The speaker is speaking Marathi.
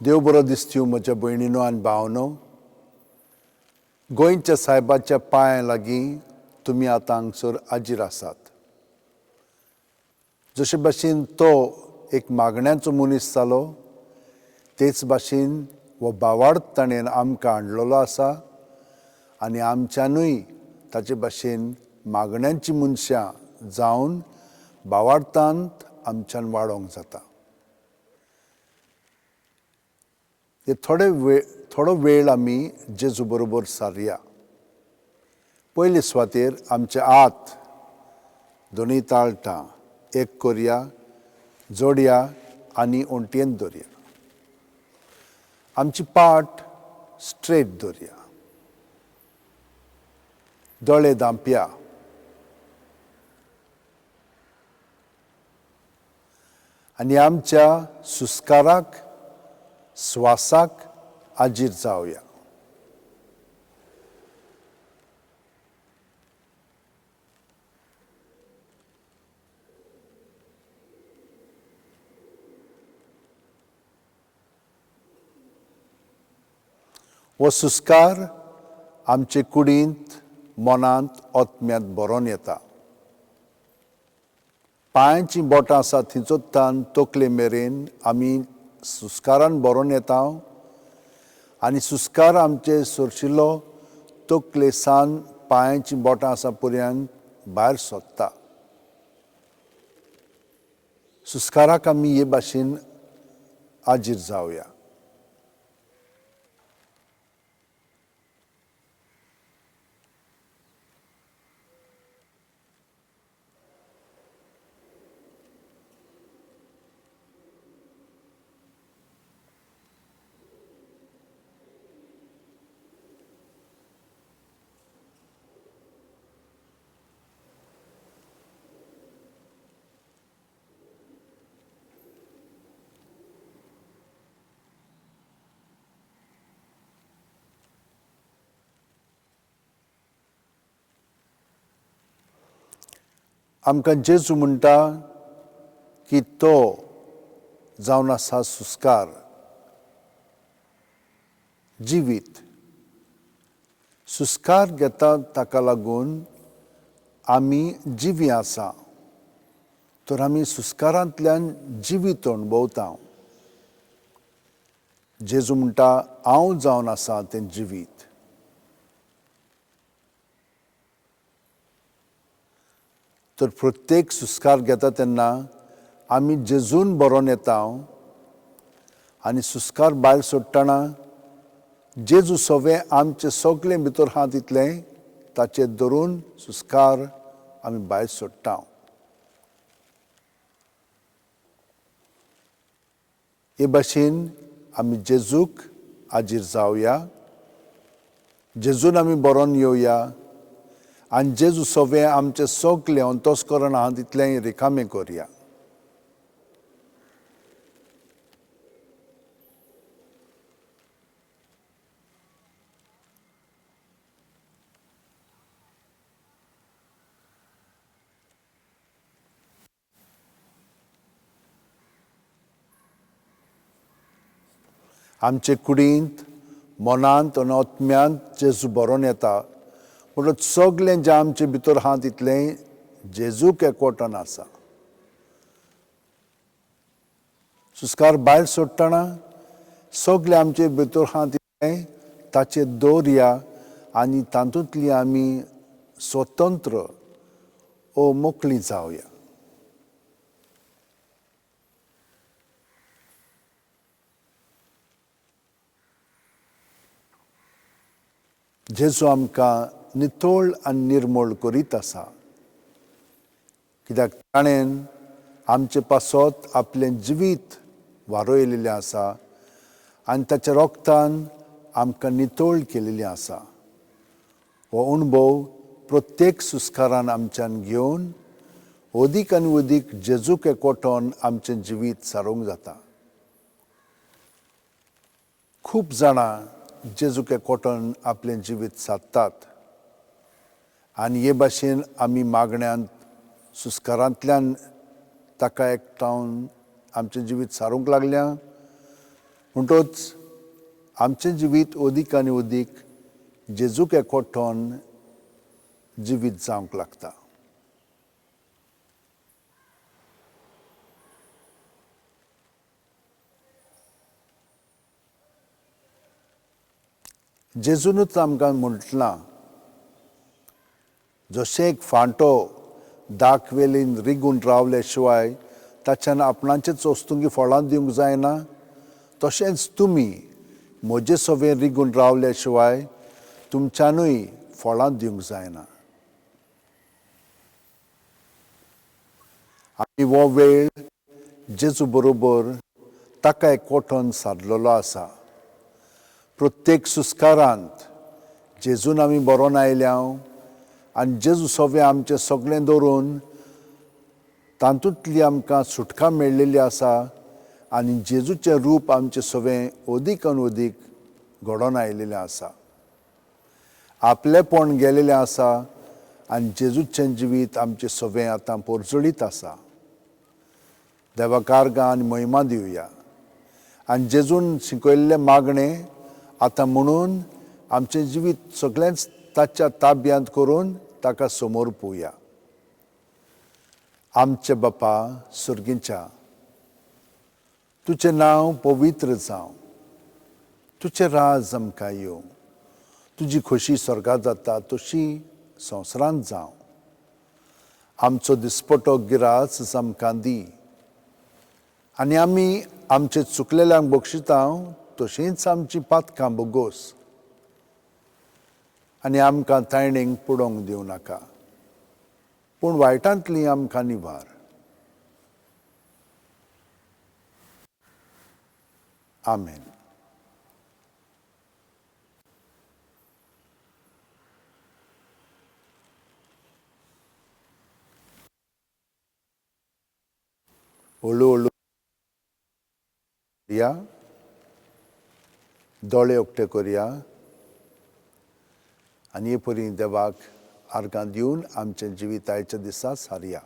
देव बरो दिसत्यो म्हज्या भयणीनो आनी भावनो. गोंयच्या सायबाच्या पांया लागीं तुमी आतां हांगसर हाजीर आसात. जशे भाशेन तो एक मागण्यांचो मनीस जालो, तेच भाशेन हो भावार्थ ताणें आमकां हाडलेलो आसा आनी आमच्यांनूय ताचे भाशेन मागण्यांची मनशां जावन भावार्थांत आमच्यान वाडोवंक जाता. हे थोडो वेळ आमी जेजू बरोबर सारया. पयले सुवातेर आमचे हात दोनूय ताळटां एक करया, जोडया आनी ओंटयेन दवरया. आमची पाट स्ट्रेट दवरया. दोळे धांपया. आनी आमच्या सुस्काराक स्वासाक हाजीर जावया. हो सुस्कार आमचे कुडींत मनांत ओतम्यांत भरोन येता. पांयांची बोटां आसा थिंचोत्तान तकले मेरेन आमी सुस्कारान भरोन येता आनी सुस्कार आमचे सरशिल्लो तकले सावन पांयांची बोटां आसा पर्यंत भायर सोदता. सुस्काराक आमी हे भाशेन हाजीर जावया. आमकां जेजू म्हणटा की तो जावन आसा सुस्कार, जिवीत. सुस्कार घेता ताका लागून आमी जिवी आसा, तर आमी सुस्कारांतल्यान जिवीत अणभवता. जेजू म्हणटा हांव जावन आसा तें जिवीत. तर प्रत्येक सुस्कार घेता तेन्ना आमी जेजून बरोन येता आनी सुस्कार भायर सोडटना जेजू सवें आमचे सगळें भितर आहा तितलें ताचेर धरून सुस्कार आमी भायर सोडटा. हे भाशेन आमी जेजूक हाजीर जावया, जेजून आमी बरोन येवया आनी जेजू सवें आमचें सगळें अंतस्करण आहा तितलें रिकामें करया. आमचे कुडींत मनांत आनी ओतम्यांत जेजू बरोन येता म्हणटच सगळें जें आमचे भितर आहा तितलें जेजूक एकवटान आसा. सुस्कार भायर सोडटना सगळें आमचे भितर आहा तितलें ताचेर दवरया आनी तातूंतलीं आमी स्वतंत्र ओ मोकळीं जावया. जेजू आमकां नितोळ आनी निर्मळ करीत आसा, कित्याक ताणें आमचे पासत आपलें जिवीत वारोयलेलें आसा आनी ताच्या रोगतान आमकां नितोळ केलेलीं आसा. हो अणभव प्रत्येक सुस्कारान आमच्यान घेवन अदीक आनी अदीक जेजूक एकवटोन आमचें जिवीत सारूंक जाता. खूब जाणां जेजूक एकवटोन आपलें जिवीत सादतात आनी हे भाशेन आमी मागण्यांत सुस्कारांतल्यान ताका एकठांवन आमचें जिवीत सारूंक लागल्या म्हणटच आमचें जिवीत अदीक आनी अदीक जेजूक एकवटोन जिवीत जावंक लागता. जेजूनच आमकां म्हटलां, जशें एक फांटो दाखवेलीन रिगून रावले शिवाय ताच्यान आपणाचेच वस्तूंकी फळां दिवंक जायना, तशेंच तुमी म्हजे सवेन रिगून रावले शिवाय तुमच्यानूय फळां दिवंक जायना. आमी हो वेळ जेजू बरोबर ताका एकवटोन सारलेलो आसा. प्रत्येक सुस्कारांत जेजून आमी बरोवन आयल्या आनी जेजू सवें आमचें सगळें दवरून तातूंतली आमकां सुटका मेळिल्ली आसा आनी जेजूचें रूप आमचें सवें अदीक आनी अदीक घडोवन आयिल्लें आसा. आपलेपण गेलेलें आसा आनी जेजूचें जिवीत आमचें सवें आतां परजळीत आसा. देवाक कारगां आनी महिमा दिवया आनी जेजून शिकयल्लें मागणें आतां म्हणून आमचें जिवीत सगळेंच ताच्या ताब्यांत करून ताका समोर पोवया. आमचे बापा सुर्गीच्या, तुजें नांव पवित्र जावं, तुजें राज आमकां येवं, तुजी खोशी स्वर्गांत जाता तशी संवसारांत जावं. आमचो दिसपटो गिरास आमकां दी आनी आमी आमचे चुकलेल्यांक बक्षिता तशींच आमची पातकां बोगोस आनी आमकां तायणेक पडोवंक दिवं नाका, पूण वायटांतली आमकां निवार. आमेन. हळू हळू या, दोळे उक्ते करया आनी हे परी देवाक आर्गां दिवन आमचें जिवीत आयच्या दिसा सारया.